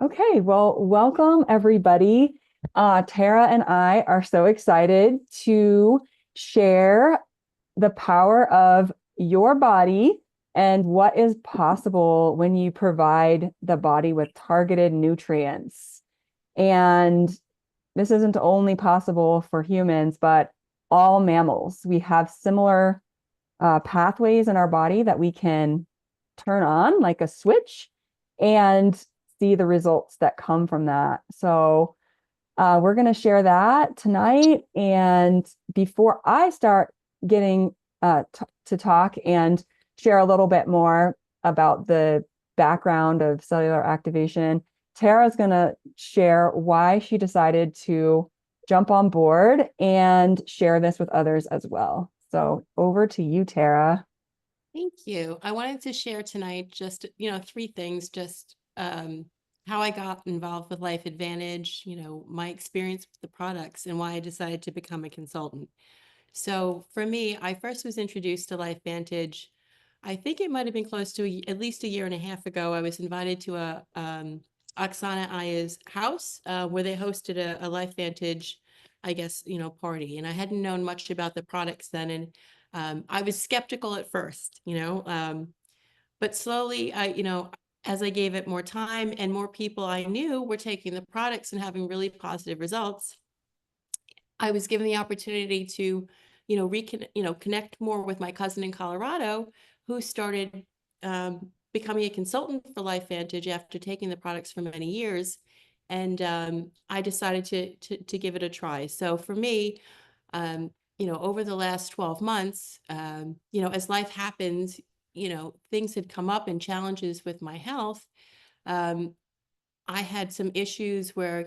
Okay, well, welcome everybody. Tara and I are so excited to share the power of your body and what is possible when you provide the body with targeted nutrients. And this isn't only possible for humans, but all mammals. We have similar pathways in our body that we can turn on like a switch and see the results that come from that. So we're going to share that tonight. And before I start getting to talk and share a little bit more about the background of cellular activation, Tara's going to share why she decided to jump on board and share this with others as well. So over to you, Tara. Thank you. I wanted to share tonight just, three things, just how I got involved with Life Advantage, my experience with the products and why I decided to become a consultant. So for me, I first was introduced to Life Vantage. I think it might have been close to at least a year and a half ago. I was invited to a Oksana Aya's house where they hosted a Life Vantage, I guess, party. And I hadn't known much about the products then. And I was skeptical at first, but slowly as I gave it more time and more people I knew were taking the products and having really positive results, I was given the opportunity to, connect more with my cousin in Colorado who started becoming a consultant for Life Vantage after taking the products for many years. And I decided to give it a try. So for me, over the last 12 months, as life happens, things had come up and challenges with my health. Um, I had some issues where,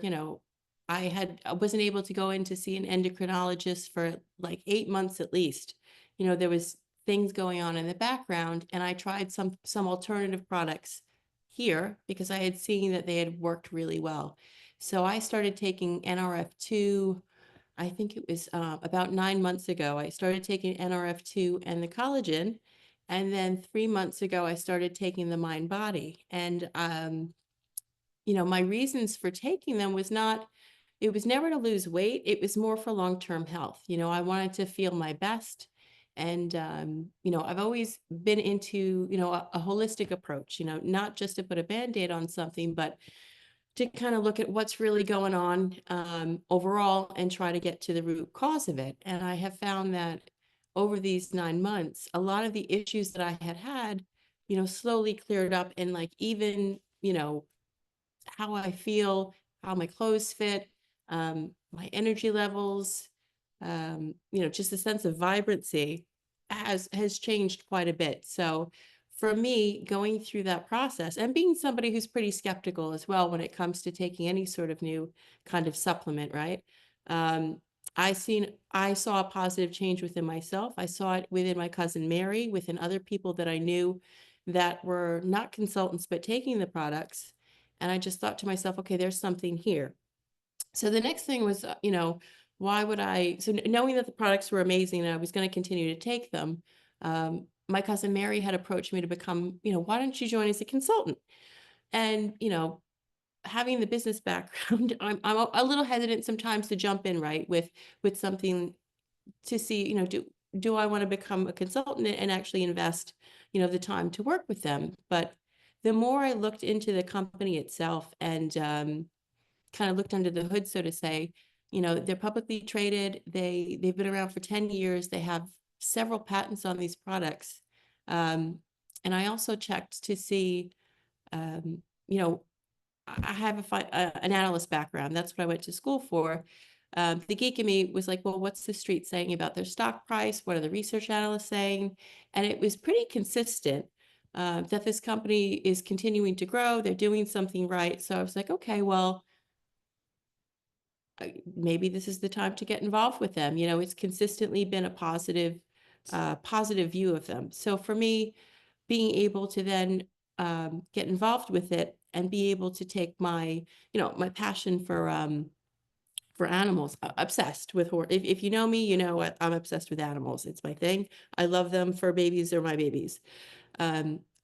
I wasn't able to go in to see an endocrinologist for like 8 months at least. There was things going on in the background, and I tried some alternative products here because I had seen that they had worked really well. So I started taking Nrf2. I think it was about 9 months ago. I started taking Nrf2 and the collagen. And then 3 months ago, I started taking the mind body. And my reasons for taking them it was never to lose weight. It was more for long-term health. I wanted to feel my best. And, I've always been into, a holistic approach, not just to put a Band-Aid on something, but to kind of look at what's really going on overall and try to get to the root cause of it. And I have found that over these 9 months, a lot of the issues that I had, slowly cleared up, and like even, how I feel, how my clothes fit, my energy levels, just a sense of vibrancy has changed quite a bit. So for me, going through that process and being somebody who's pretty skeptical as well when it comes to taking any sort of new kind of supplement, right? Um, I saw a positive change within myself. I saw it within my cousin Mary, within other people that I knew that were not consultants but taking the products. And I just thought to myself, okay, there's something here. So the next thing was, why would so knowing that the products were amazing and I was going to continue to take them, my cousin Mary had approached me to become, why don't you join as a consultant? And, having the business background, I'm a little hesitant sometimes to jump in, right, with something to see, do I want to become a consultant and actually invest, the time to work with them? But the more I looked into the company itself and kind of looked under the hood, so to say, they're publicly traded. They've been around for 10 years. They have several patents on these products. Um, and I also checked to see, um, you know, I have an analyst background. That's what I went to school for. The geek in me was like, well, what's the street saying about their stock price? What are the research analysts saying? And it was pretty consistent that this company is continuing to grow. They're doing something right. So I was like, okay, well, maybe this is the time to get involved with them. It's consistently been a positive view of them. So for me, being able to then get involved with it and be able to take my passion for animals, obsessed with horse. If you know me, I'm obsessed with animals. It's my thing. I love them. For babies, they're my babies.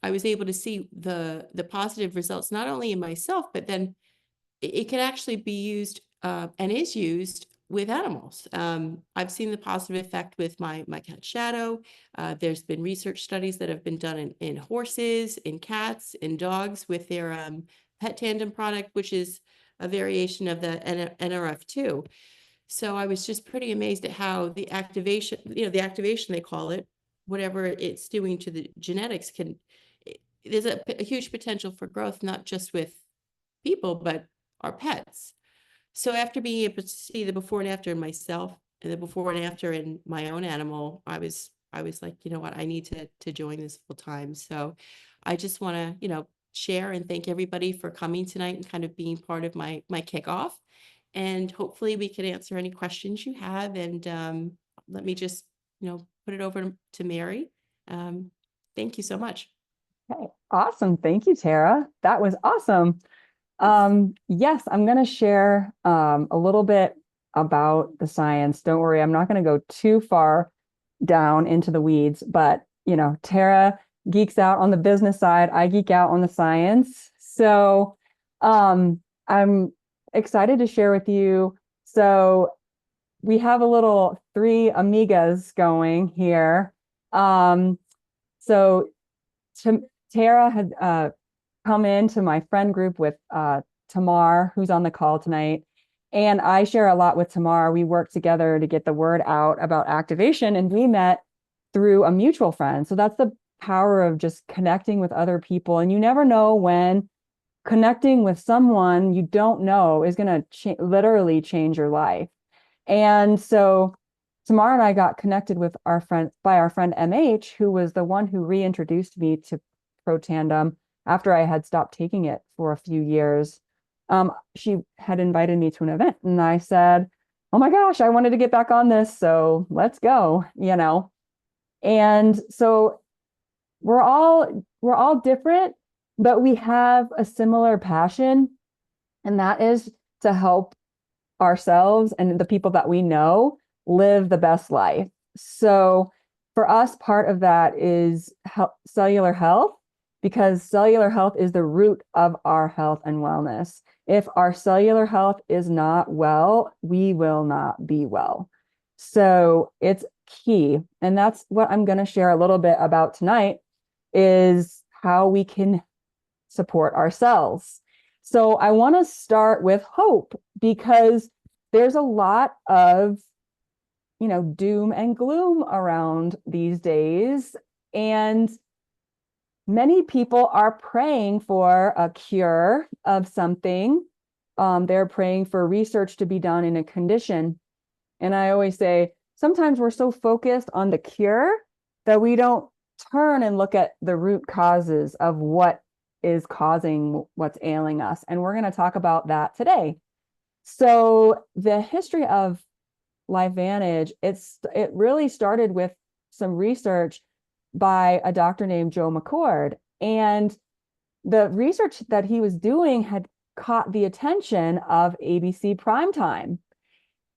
I was able to see the positive results, not only in myself, but then it can actually be used and is used with animals. I've seen the positive effect with my cat Shadow. There's been research studies that have been done in horses, in cats, in dogs with their pet tandem product, which is a variation of the Nrf2. So I was just pretty amazed at how the activation, the activation they call it, whatever it's doing to the genetics there's a huge potential for growth, not just with people, but our pets. So after being able to see the before and after in myself and the before and after in my own animal, I was like, you know what, I need to join this full time. So I just want to, share and thank everybody for coming tonight and kind of being part of my kickoff. And hopefully we can answer any questions you have. And let me just, put it over to Mary. Thank you so much. Okay, awesome. Thank you, Tara. That was awesome. Yes, I'm going to share a little bit about the science. Don't worry, I'm not going to go too far down into the weeds, but Tara geeks out on the business side. I geek out on the science. So I'm excited to share with you. So we have a little three amigas going here. So Tara had come into my friend group with Tamar, who's on the call tonight. And I share a lot with Tamar. We work together to get the word out about activation, and we met through a mutual friend. So that's the power of just connecting with other people. And you never know when connecting with someone you don't know is going to literally change your life. And so Tamar and I got connected with our friend MH, who was the one who reintroduced me to Protandim after I had stopped taking it for a few years. She had invited me to an event, and I said, oh my gosh, I wanted to get back on this, so let's go, And so we're all different, but we have a similar passion, and that is to help ourselves and the people that we know live the best life. So for us, part of that is cellular health, because cellular health is the root of our health and wellness. If our cellular health is not well, we will not be well. So it's key. And that's what I'm going to share a little bit about tonight, is how we can support ourselves. So I want to start with hope, because there's a lot of, doom and gloom around these days. And many people are praying for a cure of something. They're praying for research to be done in a condition. And I always say, sometimes we're so focused on the cure that we don't turn and look at the root causes of what is causing what's ailing us. And we're going to talk about that today. So the history of LifeVantage, it really started with some research by a doctor named Joe McCord. And the research that he was doing had caught the attention of ABC Primetime.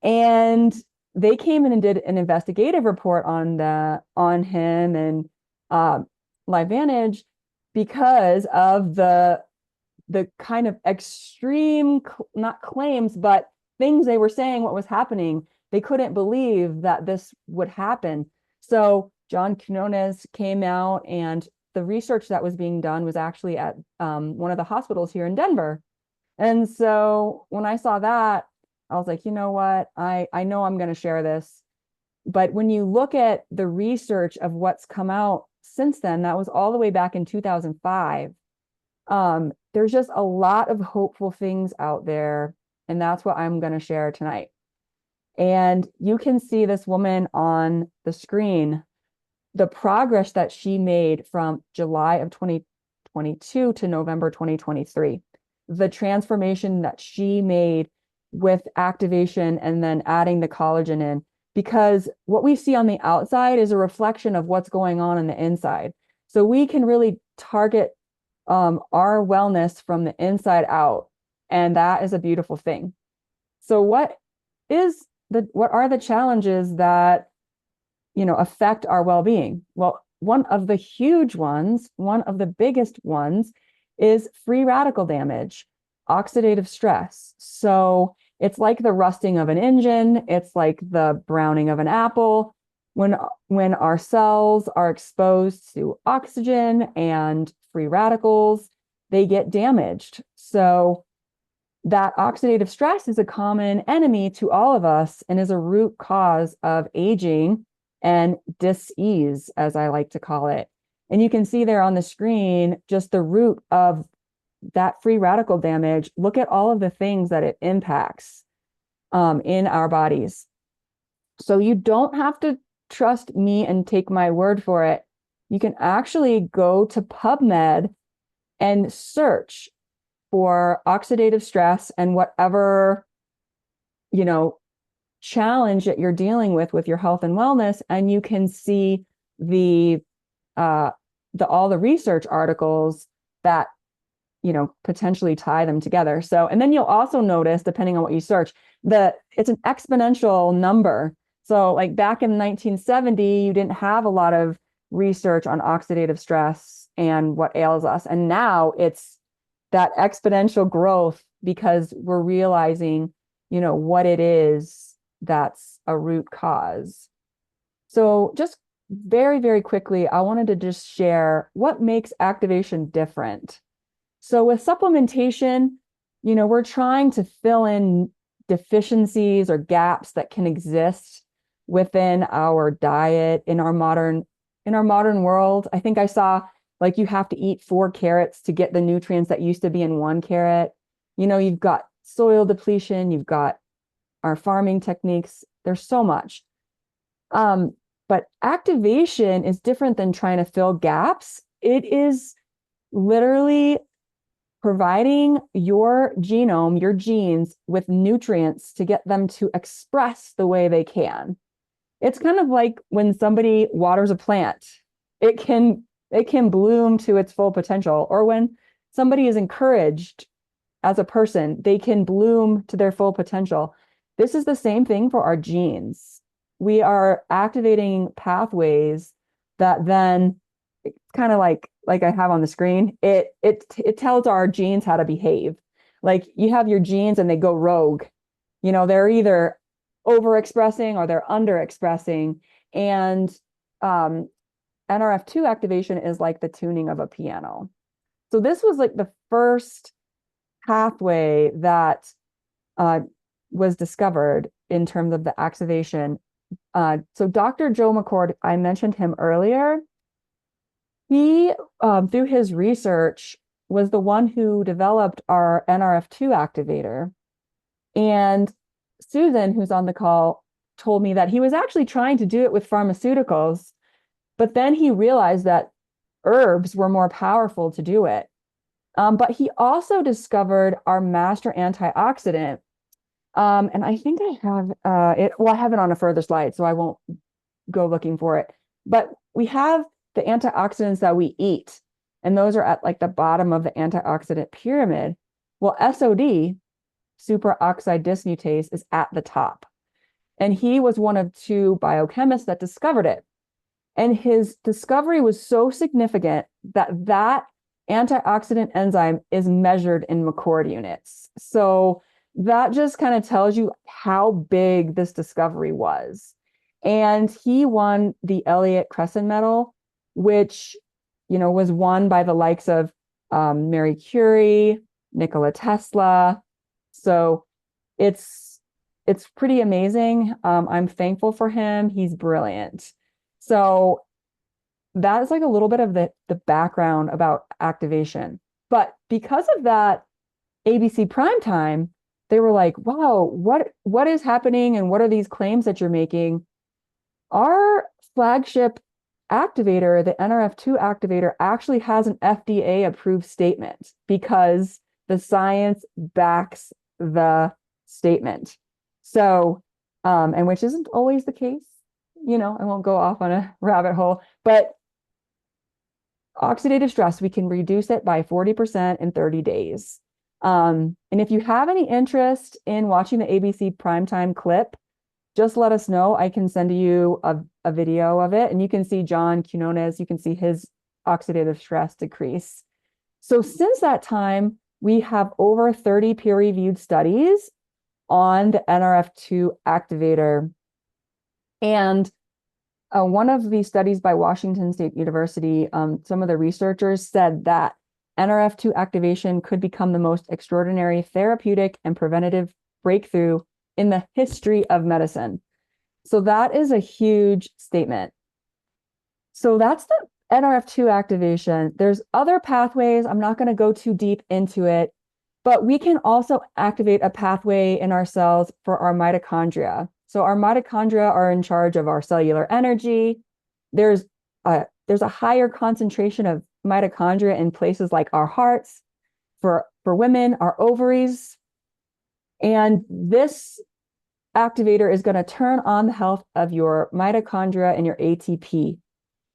And they came in and did an investigative report on him and LifeVantage, because of the kind of extreme, not claims, but things they were saying, what was happening. They couldn't believe that this would happen. So John Quinones came out, and the research that was being done was actually at one of the hospitals here in Denver. And so when I saw that, I was like, you know what? I know I'm going to share this. But when you look at the research of what's come out since then, that was all the way back in 2005. There's just a lot of hopeful things out there, and that's what I'm going to share tonight. And you can see this woman on the screen, the progress that she made from July of 2022 to November 2023, the transformation that she made with activation and then adding the collagen in, because what we see on the outside is a reflection of what's going on the inside. So we can really target our wellness from the inside out, and that is a beautiful thing. So what are the challenges that affect our well-being? Well, one of the huge ones, one of the biggest ones is free radical damage, oxidative stress. So it's like the rusting of an engine. It's like the browning of an apple. When our cells are exposed to oxygen and free radicals, they get damaged. So that oxidative stress is a common enemy to all of us and is a root cause of aging and dis-ease, as I like to call it. And you can see there on the screen just the root of that free radical damage. Look at all of the things that it impacts in our bodies. So you don't have to trust me and take my word for it. You can actually go to PubMed and search for oxidative stress and whatever, challenge that you're dealing with your health and wellness, and you can see the all the research articles that potentially tie them together. So, and then you'll also notice, depending on what you search, that it's an exponential number. So like back in 1970, you didn't have a lot of research on oxidative stress and what ails us. And now it's that exponential growth because we're realizing, what it is that's a root cause. So just very, very quickly, I wanted to just share what makes activation different. So with supplementation, we're trying to fill in deficiencies or gaps that can exist within our diet in our modern world. I think I saw like you have to eat 4 carrots to get the nutrients that used to be in 1 carrot. You've got soil depletion, you've got our farming techniques. There's so much. But activation is different than trying to fill gaps. It is literally providing your genome, your genes, with nutrients to get them to express the way they can. It's kind of like when somebody waters a plant. It can bloom to its full potential. Or when somebody is encouraged as a person, they can bloom to their full potential. This is the same thing for our genes. We are activating pathways that then, kind of like I have on the screen, it tells our genes how to behave. Like you have your genes and they go rogue. They're either overexpressing or they're underexpressing. And Nrf2 activation is like the tuning of a piano. So this was like the first pathway that was discovered in terms of the activation. So Dr. Joe McCord, I mentioned him earlier. He, through his research, was the one who developed our Nrf2 activator. And Susan, who's on the call, told me that he was actually trying to do it with pharmaceuticals, but then he realized that herbs were more powerful to do it. But he also discovered our master antioxidant. And I think I have it. Well, I have it on a further slide, so I won't go looking for it. But we have the antioxidants that we eat, and those are at like the bottom of the antioxidant pyramid. Well, SOD, superoxide dismutase, is at the top. And he was one of 2 biochemists that discovered it. And his discovery was so significant that antioxidant enzyme is measured in McCord units. So that just kind of tells you how big this discovery was. And he won the Elliott Crescent Medal, which, was won by the likes of Mary Curie, Nikola Tesla. So it's pretty amazing. I'm thankful for him. He's brilliant. So that is like a little bit of the background about activation. But because of that ABC primetime, they were like, wow, what is happening and what are these claims that you're making? Our flagship activator, the Nrf2 activator, actually has an FDA approved statement because the science backs the statement. So, and which isn't always the case. I won't go off on a rabbit hole, but oxidative stress, we can reduce it by 40% in 30 days. And if you have any interest in watching the ABC primetime clip, just let us know. I can send you a a video of it, and you can see John Quinones, you can see his oxidative stress decrease. So since that time, we have over 30 peer-reviewed studies on the Nrf2 activator. And one of the studies by Washington State University, some of the researchers said that Nrf2 activation could become the most extraordinary therapeutic and preventative breakthrough in the history of medicine. So that is a huge statement. So that's the Nrf2 activation. There's other pathways. I'm not going to go too deep into it, but we can also activate a pathway in our cells for our mitochondria. So our mitochondria are in charge of our cellular energy. There's a higher concentration of mitochondria in places like our hearts, for women, our ovaries. And this activator is going to turn on the health of your mitochondria and your ATP.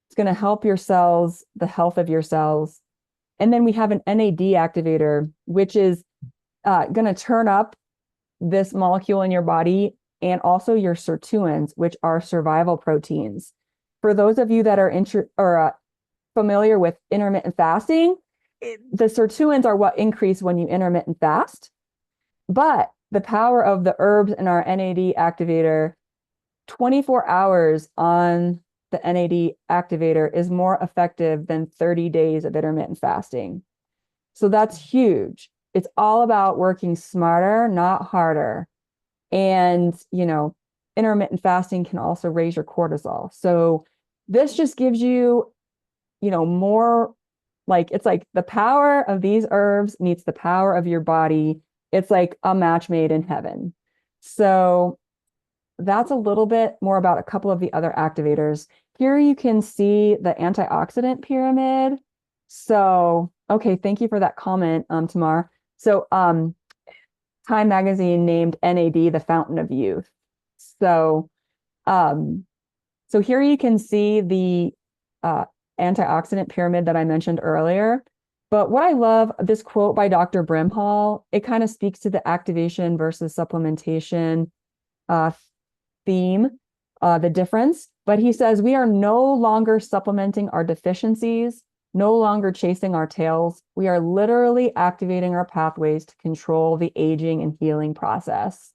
It's going to help your cells, the health of your cells. And then we have an NAD activator, which is going to turn up this molecule in your body and also your sirtuins, which are survival proteins. For those of you that are familiar with intermittent fasting, the sirtuins are what increase when you intermittent fast. But the power of the herbs in our NAD activator, 24 hours on the NAD activator is more effective than 30 days of intermittent fasting. So that's huge. It's all about working smarter, not harder. And, intermittent fasting can also raise your cortisol. So this just gives you, more it's like the power of these herbs meets the power of your body. It's like a match made in heaven. So that's a little bit more about a couple of the other activators. Here you can see the antioxidant pyramid. So, okay, thank you for that comment, Tamar. So, Time Magazine named NAD the fountain of youth. So, so here you can see the antioxidant pyramid that I mentioned earlier. But what I love, this quote by Dr. Brimhall, it kind of speaks to the activation versus supplementation theme, the difference. But he says, we are no longer supplementing our deficiencies, no longer chasing our tails. We are literally activating our pathways to control the aging and healing process.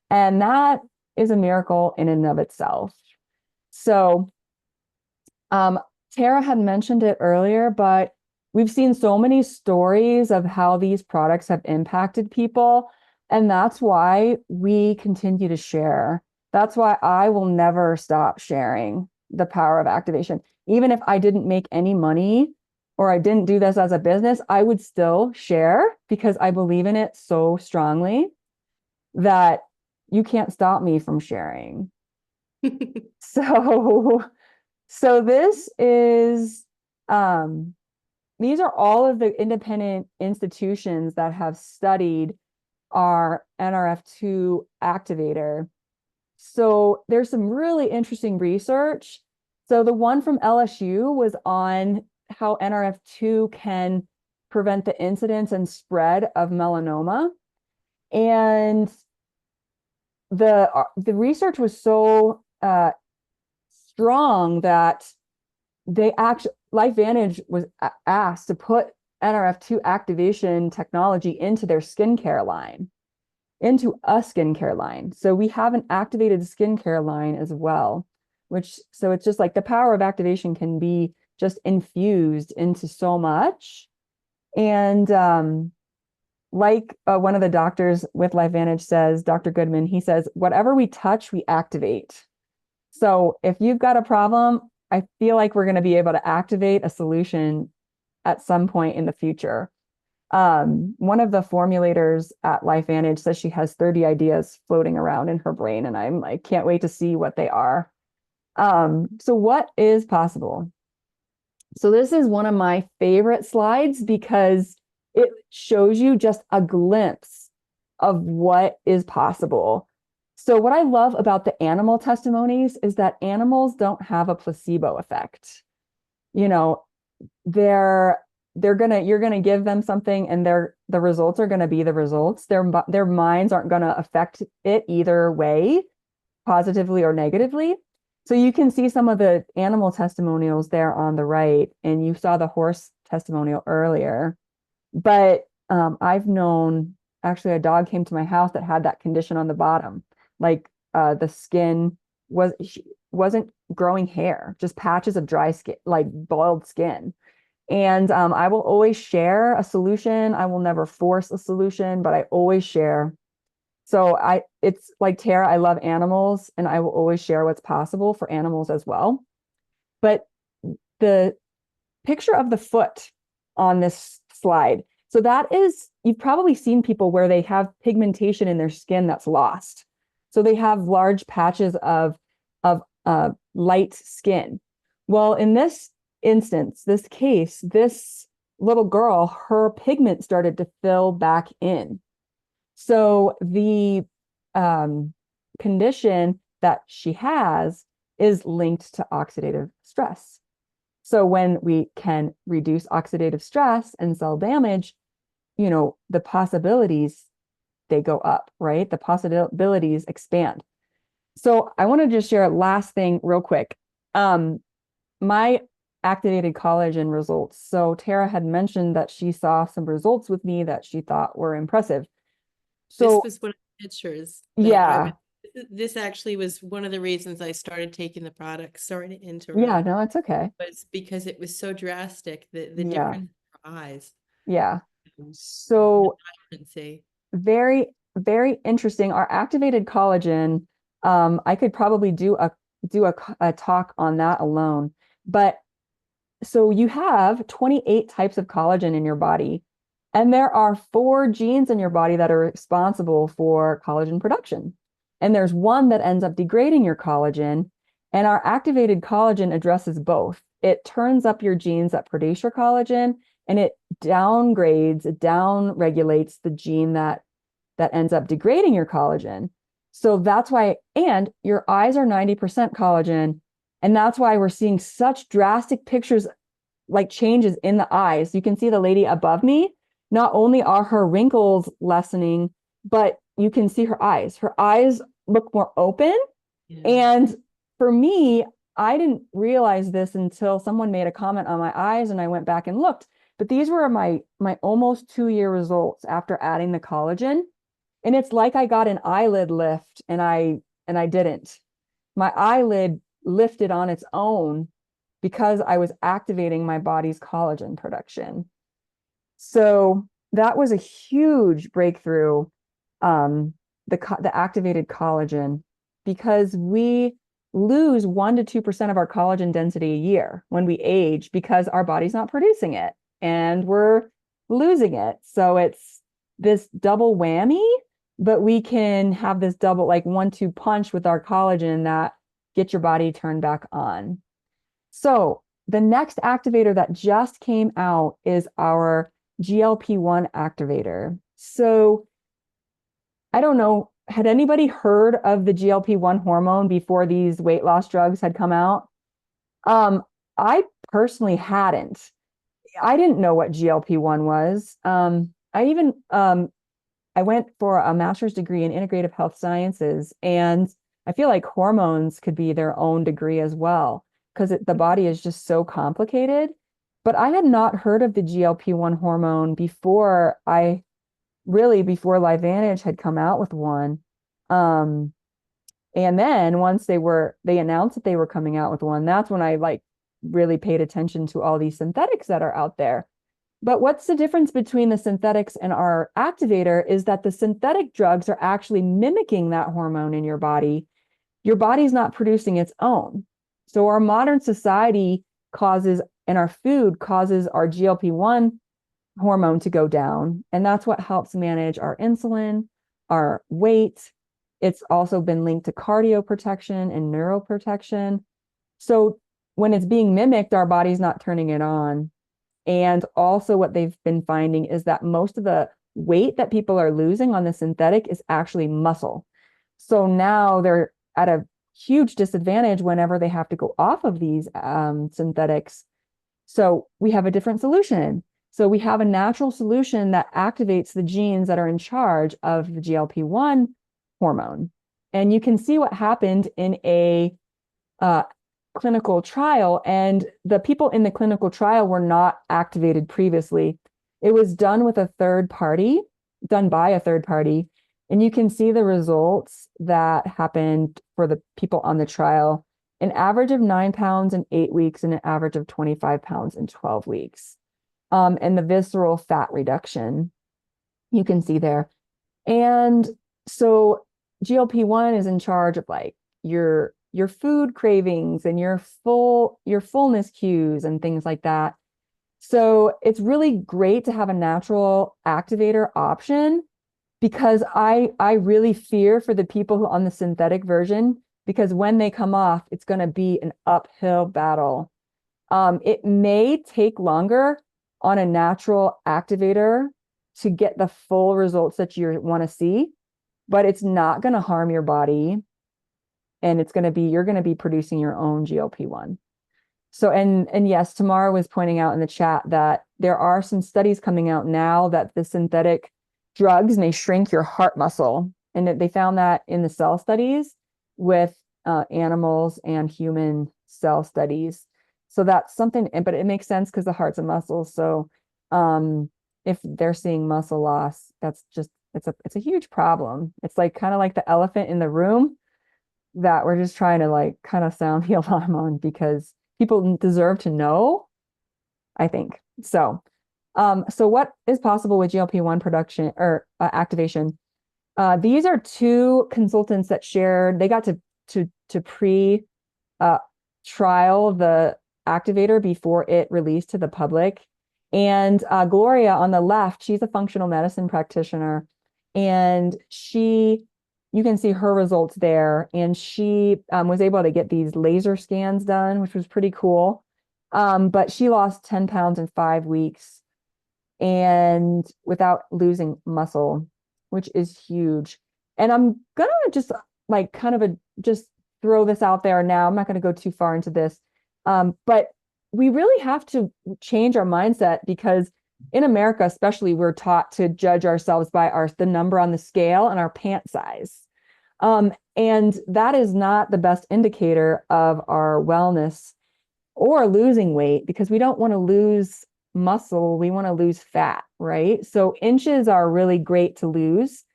And that is a miracle in and of itself. So Tara had mentioned it earlier, but we've seen so many stories of how these products have impacted people. And that's why we continue to share. That's why I will never stop sharing the power of activation. Even if I didn't make any money or I didn't do this as a business, I would still share because I believe in it so strongly that you can't stop me from sharing. So this is, these are all of the independent institutions that have studied our Nrf2 activator. So there's some really interesting research. So the one from LSU was on how Nrf2 can prevent the incidence and spread of melanoma. And the research was so strong that LifeVantage was asked to put Nrf2 activation technology into their skincare line, into a skincare line. So we have an activated skincare line as well, so it's just like the power of activation can be just infused into so much. And one of the doctors with LifeVantage says, Dr. Goodman, he says, whatever we touch, we activate. So if you've got a problem, I feel like we're going to be able to activate a solution at some point in the future. One of the formulators at LifeVantage says she has 30 ideas floating around in her brain, and I'm like, can't wait to see what they are. So what is possible? So this is one of my favorite slides because it shows you just a glimpse of what is possible. So what I love about the animal testimonies is that animals don't have a placebo effect. You're gonna give them something and the results are gonna be the results. Their minds aren't gonna affect it either way, positively or negatively. So you can see some of the animal testimonials there on the right, and you saw the horse testimonial earlier. But I've known actually a dog came to my house that had that condition on the bottom, like the skin wasn't growing hair, just patches of dry skin, like boiled skin. And I will always share a solution. I will never force a solution, but I always share. So it's like Tara, I love animals and I will always share what's possible for animals as well. But the picture of the foot on this slide. So that is, you've probably seen people where they have pigmentation in their skin that's lost. So they have large patches of light skin. Well, in this instance, this case, this little girl, her pigment started to fill back in. So the condition that she has is linked to oxidative stress. So when we can reduce oxidative stress and cell damage, the possibilities, they go up, right? The possibilities expand. So I want to just share a last thing real quick. My activated collagen results. So Tara had mentioned that she saw some results with me that she thought were impressive. This So was one of the pictures that I yeah, was, this actually was one of the reasons I started taking the product. Sorry to yeah, interrupt, no, it's okay. was because it was so drastic, the Yeah, difference in her eyes. yeah. And So I couldn't see. very, very interesting. Our activated collagen, I could probably do a talk on that alone. But so you have 28 types of collagen in your body, and there are 4 genes in your body that are responsible for collagen production. And there's one that ends up degrading your collagen, and our activated collagen addresses both. It turns up your genes that produce your collagen, and it down regulates the gene that ends up degrading your collagen. So that's why, and your eyes are 90% collagen. And that's why we're seeing such drastic pictures, like changes in the eyes. You can see the lady above me. Not only are her wrinkles lessening, but you can see her eyes. Her eyes look more open. Yeah. And for me, I didn't realize this until someone made a comment on my eyes and I went back and looked. But these were my almost 2-year results after adding the collagen. And it's like I got an eyelid lift and I didn't. My eyelid lifted on its own because I was activating my body's collagen production. So that was a huge breakthrough, the activated collagen, because we lose 1 to 2% of our collagen density a year when we age because our body's not producing it and we're losing it. So it's this double whammy, but we can have this double, like 1-2 punch with our collagen that get your body turned back on. So the next activator that just came out is our GLP-1 activator. So I don't know, had anybody heard of the GLP-1 hormone before these weight loss drugs had come out? I personally hadn't. I didn't know what GLP-1 was. I went for a master's degree in integrative health sciences, and I feel like hormones could be their own degree as well, because the body is just so complicated. But I had not heard of the GLP-1 hormone before LiveVantage had come out with one. Um, and then once they announced that they were coming out with one, that's when I like really paid attention to all these synthetics that are out there. But what's the difference between the synthetics and our activator is that the synthetic drugs are actually mimicking that hormone in your body. Your body's not producing its own. So our modern society and our food causes our GLP-1 hormone to go down. And that's what helps manage our insulin, our weight. It's also been linked to cardio protection and neuroprotection. So when it's being mimicked, our body's not turning it on. And also what they've been finding is that most of the weight that people are losing on the synthetic is actually muscle. So now they're at a huge disadvantage whenever they have to go off of these synthetics. So we have a different solution. So we have a natural solution that activates the genes that are in charge of the GLP-1 hormone. And you can see what happened in a clinical trial, and the people in the clinical trial were not activated previously. It was done with a third party, done by a third party, and you can see the results that happened for the people on the trial. An average of 9 pounds in 8 weeks and an average of 25 pounds in 12 weeks. And the visceral fat reduction you can see there. And so GLP-1 is in charge of like your food cravings and your fullness cues and things like that. So it's really great to have a natural activator option, because I really fear for the people who on the synthetic version, because when they come off, it's going to be an uphill battle. It may take longer on a natural activator to get the full results that you want to see, but it's not going to harm your body. And you're going to be producing your own GLP-1. So, and yes, Tamara was pointing out in the chat that there are some studies coming out now that the synthetic drugs may shrink your heart muscle. And they found that in the cell studies with animals and human cell studies. So that's something, but it makes sense because the heart's a muscle. So if they're seeing muscle loss, that's just, it's a huge problem. It's like kind of like the elephant in the room that we're just trying to like kind of sound the alarm on, because people deserve to know, I think. So, so what is possible with GLP-1 production or activation? These are two consultants that shared, they got to pre trial the activator before it released to the public. And Gloria on the left, she's a functional medicine practitioner, and you can see her results there. And she was able to get these laser scans done, which was pretty cool. But she lost 10 pounds in 5 weeks and without losing muscle, which is huge. And I'm gonna just like just throw this out there now. I'm not gonna go too far into this. But we really have to change our mindset, because in America, especially, we're taught to judge ourselves by the number on the scale and our pant size. And that is not the best indicator of our wellness or losing weight, because we don't want to lose muscle. We want to lose fat, right? So inches are really great to lose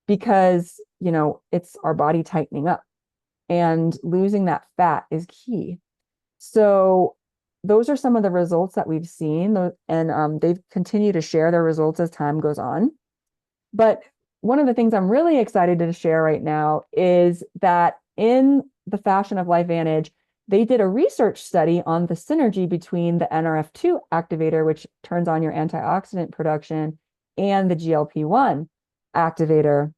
because, it's our body tightening up, and losing that fat is key. So those are some of the results that we've seen, and they've continued to share their results as time goes on. But one of the things I'm really excited to share right now is that in the Fashion of Life Vantage, they did a research study on the synergy between the Nrf2 activator, which turns on your antioxidant production, and the GLP-1 activator.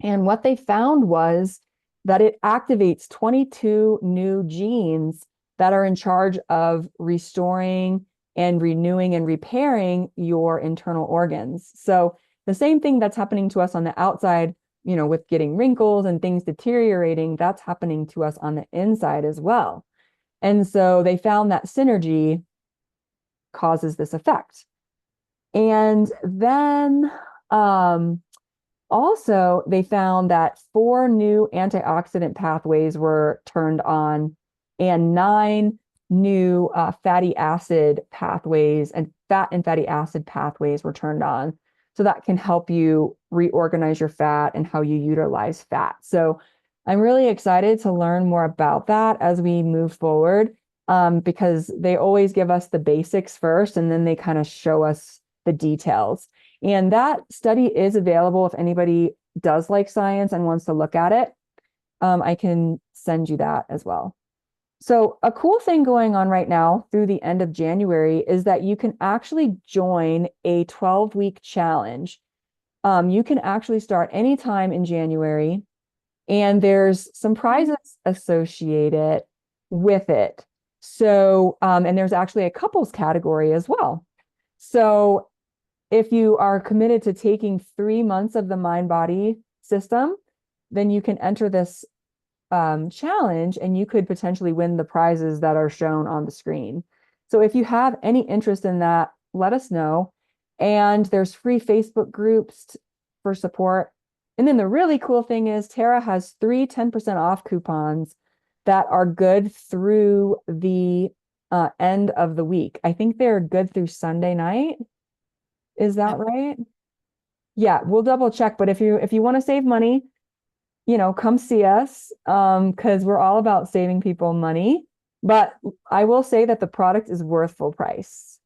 And what they found was that it activates 22 new genes that are in charge of restoring and renewing and repairing your internal organs. So the same thing that's happening to us on the outside, with getting wrinkles and things deteriorating, that's happening to us on the inside as well. And so they found that synergy causes this effect. And then also they found that 4 new antioxidant pathways were turned on, and 9 new fatty acid pathways and fat and fatty acid pathways were turned on. So that can help you reorganize your fat and how you utilize fat. So I'm really excited to learn more about that as we move forward, because they always give us the basics first, and then they kind of show us the details. And that study is available if anybody does like science and wants to look at it. I can send you that as well. So a cool thing going on right now through the end of January is that you can actually join a 12-week challenge. You can actually start anytime in January, and there's some prizes associated with it. So, and there's actually a couples category as well. So if you are committed to taking 3 months of the mind-body system, then you can enter this challenge, and you could potentially win the prizes that are shown on the screen. So if you have any interest in that, let us know. And there's free Facebook groups for support. And then the really cool thing is Tara has 3 10% off coupons that are good through the end of the week. I think they're good through Sunday night. Is that right? Yeah, we'll double check. But if you want to save money, come see us, because we're all about saving people money. But I will say that the product is worth full price.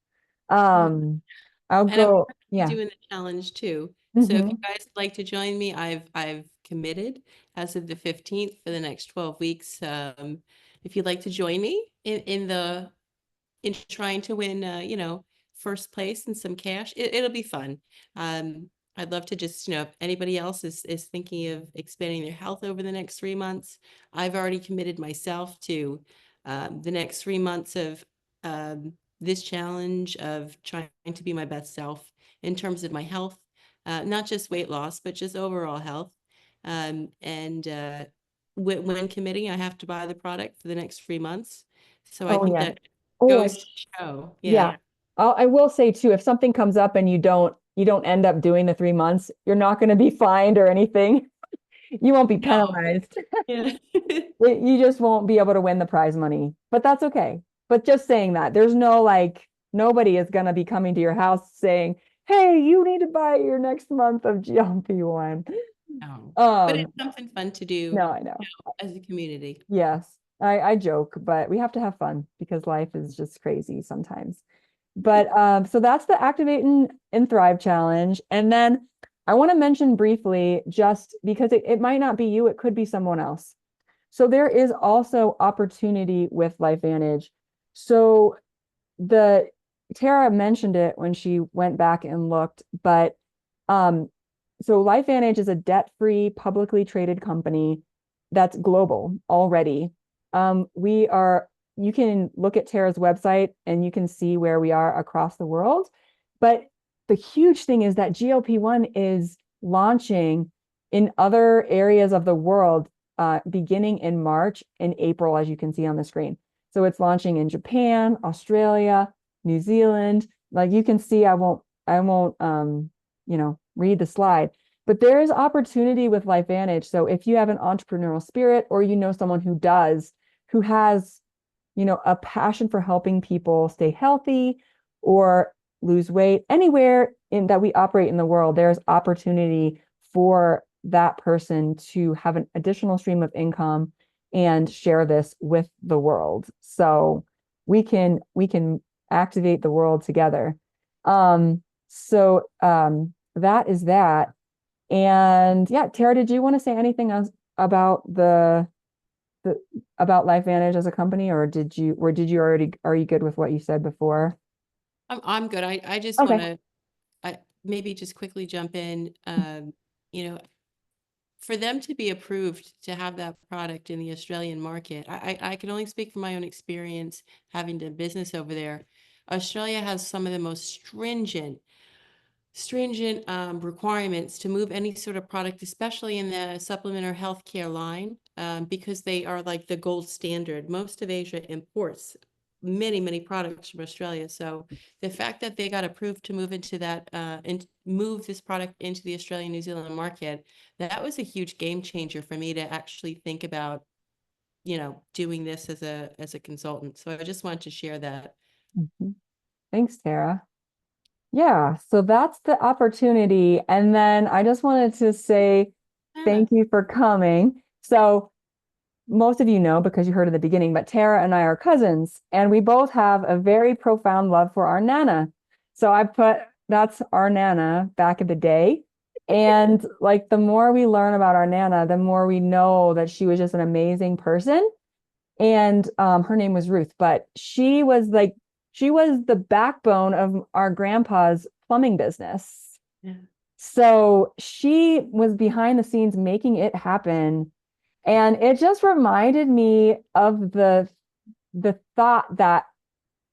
I'll And I'm go, yeah. doing the challenge too. So if you Hmm. guys would like to join me, I've committed as of the 15th for the next 12 weeks. If you'd like to join me in trying to win, first place and some cash, it'll be fun. I'd love to just, if anybody else is thinking of expanding their health over the next 3 months, I've already committed myself to the next 3 months of this challenge of trying to be my best self in terms of my health, not just weight loss, but just overall health. And when committing, I have to buy the product for the next 3 months. So I Oh, think yeah. that Oh, goes to show. Yeah. yeah. I will say too, if something comes up and you don't end up doing the 3 months, you're not going to be fined or anything. You won't be No. penalized. Yeah. You just won't be able to win the prize money, but that's okay. But just saying that, there's no like, nobody is going to be coming to your house saying, hey, you need to buy your next month of GLP-1. No. But it's Um, something fun to do, no, I know. as a community. Yes, I joke, but we have to have fun because life is just crazy sometimes. But so that's the Activate and Thrive Challenge. And then I want to mention briefly, just because it might not be you, it could be someone else. So there is also opportunity with LifeVantage. So the Tara mentioned it when she went back and looked, but um, so LifeVantage is a debt-free, publicly traded company that's global already. You can look at Tara's website and you can see where we are across the world. But the huge thing is that GLP-1 is launching in other areas of the world, beginning in March and April, as you can see on the screen. So it's launching in Japan, Australia, New Zealand. Like you can see, I won't read the slide, but there is opportunity with LifeVantage. So if you have an entrepreneurial spirit or you know someone who has, a passion for helping people stay healthy or lose weight, anywhere in that we operate in the world, there's opportunity for that person to have an additional stream of income and share this with the world. So we can activate the world together. That is that. And yeah, Tara, did you want to say anything else about the about LifeVantage as a company, or did you already, are you good with what you said before? I'm good. I just want Okay. to I maybe just quickly jump in. You know, for them to be approved to have that product in the Australian market, I can only speak from my own experience having done business over there. Australia has some of the most stringent requirements to move any sort of product, especially in the supplement or healthcare line, because they are like the gold standard. Most of Asia imports many products from Australia. So the fact that they got approved to move into that and move this product into the Australian New Zealand market, that was a huge game changer for me to actually think about, doing this as a consultant. So I just wanted to share that. Mhm. Thanks, Tara. Yeah, so that's the opportunity. And then I just wanted to say Yeah. thank you for coming. So most of you know because you heard at the beginning, but Tara and I are cousins, and we both have a very profound love for our Nana. So I put that's our Nana back in the day. And like the more we learn about our Nana, the more we know that she was just an amazing person. And her name was Ruth, but she was the backbone of our grandpa's plumbing business. Yeah. So she was behind the scenes making it happen. And it just reminded me of the thought that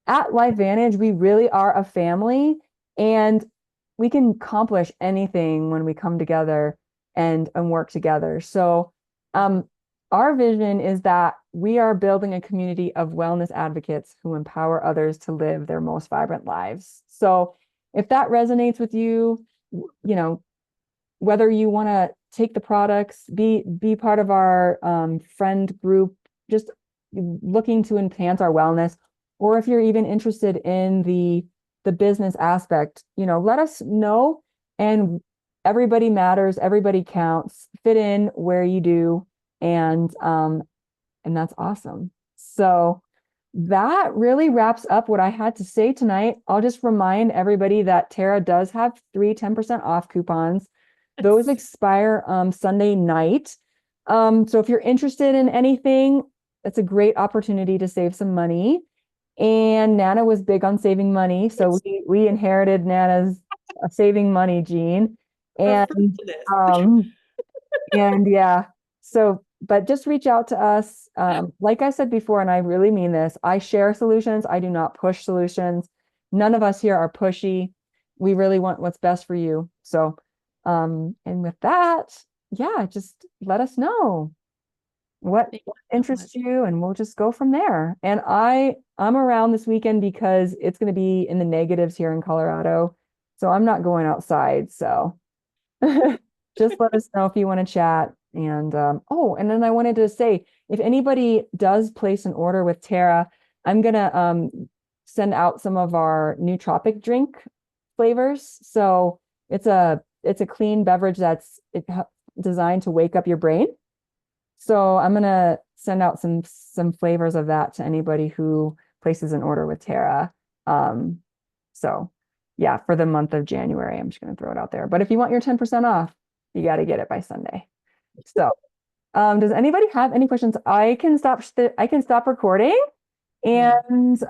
at LifeVantage, we really are a family and we can accomplish anything when we come together and work together. So our vision is that we are building a community of wellness advocates who empower others to live their most vibrant lives. So if that resonates with you, whether you want to take the products, be part of our friend group, just looking to enhance our wellness, or if you're even interested in the business aspect, let us know. And everybody matters, everybody counts. Fit in where you do, and that's awesome. So that really wraps up what I had to say tonight. I'll just remind everybody that Tara does have 10% off coupons. Those expire Sunday night. So if you're interested in anything, it's a great opportunity to save some money. And Nana was big on saving money, so we inherited Nana's saving money gene. And um, and yeah, so, but just reach out to us. Like I said before, and I really mean this, I share solutions. I do not push solutions. None of us here are pushy. We really want what's best for you. So, and with that, yeah, just let us know what Thank you so interests much. you, and we'll just go from there. And I'm around this weekend because it's going to be in the negatives here in Colorado. So I'm not going outside. So just let us know if you want to chat. And and then I wanted to say, if anybody does place an order with Tara, I'm gonna send out some of our nootropic drink flavors. So it's a clean beverage that's designed to wake up your brain. So I'm gonna send out some flavors of that to anybody who places an order with Tara. So yeah, for the month of January, I'm just gonna throw it out there. But if you want your 10% off, you got to get it by Sunday. So, does anybody have any questions? I can stop recording, Yeah. and